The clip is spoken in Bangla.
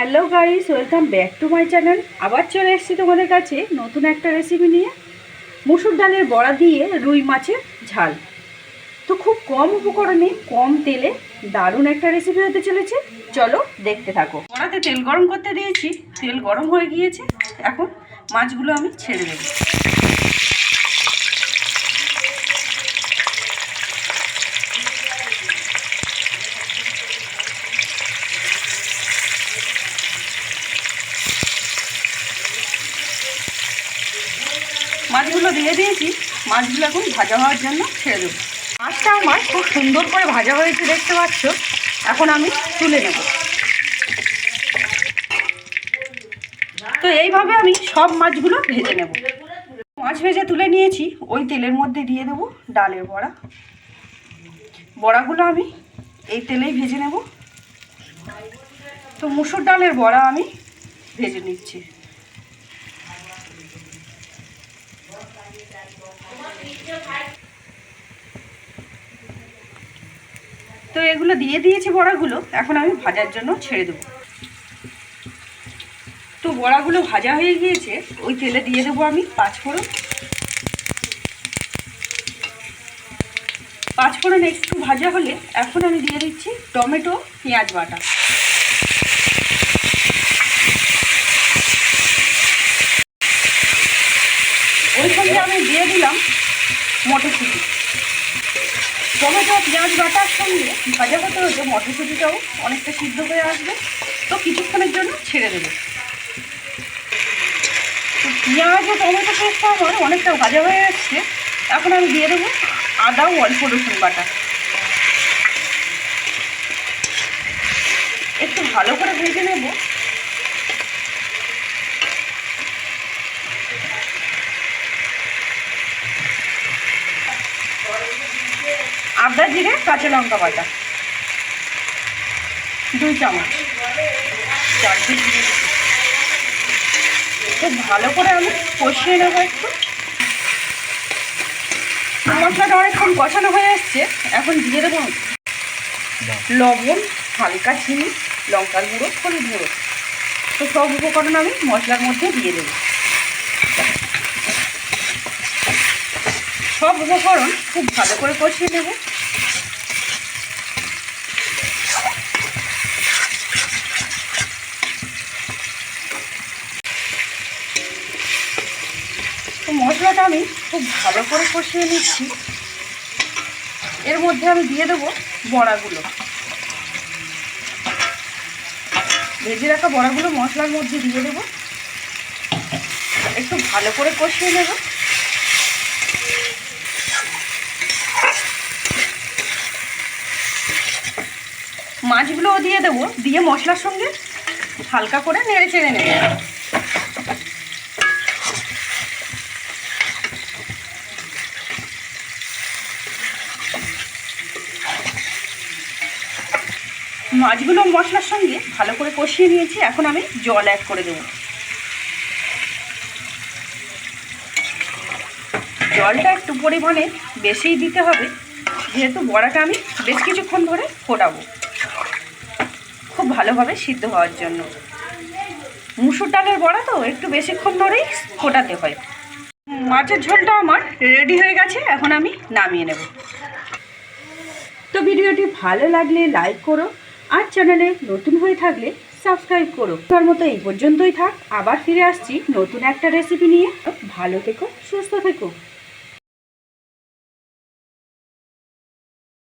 Hello guys, welcome back to my channel. আবার চলে এসেছি তোমাদের কাছে নতুন একটা রেসিপি নিয়ে। মুসুর ডালের বড়া দিয়ে রুই মাছের ঝাল। তো খুব কম উপকরণে কম তেলে দারুণ একটা রেসিপি হতে চলেছে। চলো দেখতে থাকো। কড়াতে তেল গরম করতে দিয়েছি, তেল গরম হয়ে গিয়েছে। এখন মাছগুলো আমি ছেড়ে দেবো। মাছগুলো দিয়ে দিয়েছি, মাছগুলো এখন ভাজা হওয়ার জন্য ছেড়ে দেবো। মাছটা আমার খুব সুন্দর করে ভাজা হয়েছে, দেখতে পাচ্ছ। এখন আমি তুলে নেব। তো এইভাবে আমি সব মাছগুলো ভেজে নেব। মাছ ভেজে তুলে নিয়েছি, ওই তেলের মধ্যে দিয়ে দেবো ডালের বড়া। বড়াগুলো আমি এই তেলেই ভেজে নেব। তো মুসুর ডালের বড়া আমি ভেজে নিচ্ছি। তো এগুলো দিয়ে দিয়েছি বড়াগুলো, এখন আমি ভাজার জন্য ছেড়ে দেবো। তো বড়াগুলো ভাজা হয়ে গিয়েছে, ওই তেলে দিয়ে দেবো আমি পাঁচফোড়ন। পাঁচফোড়ন একটু ভাজা হলে এখন আমি দিয়ে দিচ্ছি টমেটো পেঁয়াজ বাটা। ওই সঙ্গে আমি দিয়ে দিলাম মটরশুঁটি। টমেটো পেঁয়াজ বাটার সঙ্গে ভাজা হতে হতে মটরশুঁটিটাও অনেকটা সিদ্ধ হয়ে আসবে। তো কিছুক্ষণের জন্য ছেড়ে দেবো। তো পেঁয়াজ ও টমেটো পেস্টটা আমার অনেকটা ভাজা হয়ে যাচ্ছে। এখন আমি দিয়ে দেবো আদা ও অল্প রসুন বাটা। একটু ভালো করে ভেজে নেব। আদা জিরে কাঁচা লঙ্কা বাটা 2 চামচ, 4টে জিরে। খুব ভালো করে আমি কষিয়ে নেব একটু। মশলাটা অনেকক্ষণ কষানো হয়ে আসছে। এখন দিয়ে দেবো লবণ, হালকা চিনি, লঙ্কার গুঁড়ো, হলুদ গুঁড়ো। তো সব উপকরণ আমি মশলার মধ্যে দিয়ে দেবো। সব উপকরণ খুব ভালো করে কষিয়ে নেব। তো মশলাটা আমি খুব ভালো করে কষিয়ে নিচ্ছি। এর মধ্যে আমি দিয়ে দেবো বড়াগুলো। ভেজে রাখা বড়াগুলো মশলার মধ্যে দিয়ে দেবো। একটু ভালো করে কষিয়ে নেব। মাছগুলোও দিয়ে দেবো, দিয়ে মশলার সঙ্গে হালকা করে নেড়ে চেড়ে নেব। মাছগুলো মশলার সঙ্গে ভালো করে কষিয়ে নিয়েছি। এখন আমি জল অ্যাড করে দেবো। জলটা একটু পরিমাণে বেশিই দিতে হবে, যেহেতু বড়াটা আমি বেশ কিছুক্ষণ ধরে ফোটাবো, খুব ভালোভাবে সিদ্ধ হওয়ার জন্য। মুসুর ডালের বড়া তো একটু বেশিক্ষণ ধরেই ফোটাতে হয়। মাছের ঝোলটা আমার রেডি হয়ে গেছে, এখন আমি নামিয়ে নেব। তো ভিডিওটি ভালো লাগলে লাইক করো, আর চ্যানেলে নতুন হয়ে থাকলে সাবস্ক্রাইব করো। তার মতো এই পর্যন্তই থাক। আবার ফিরে আসছি নতুন একটা রেসিপি নিয়ে। ভালো থেকো, সুস্থ থেকো।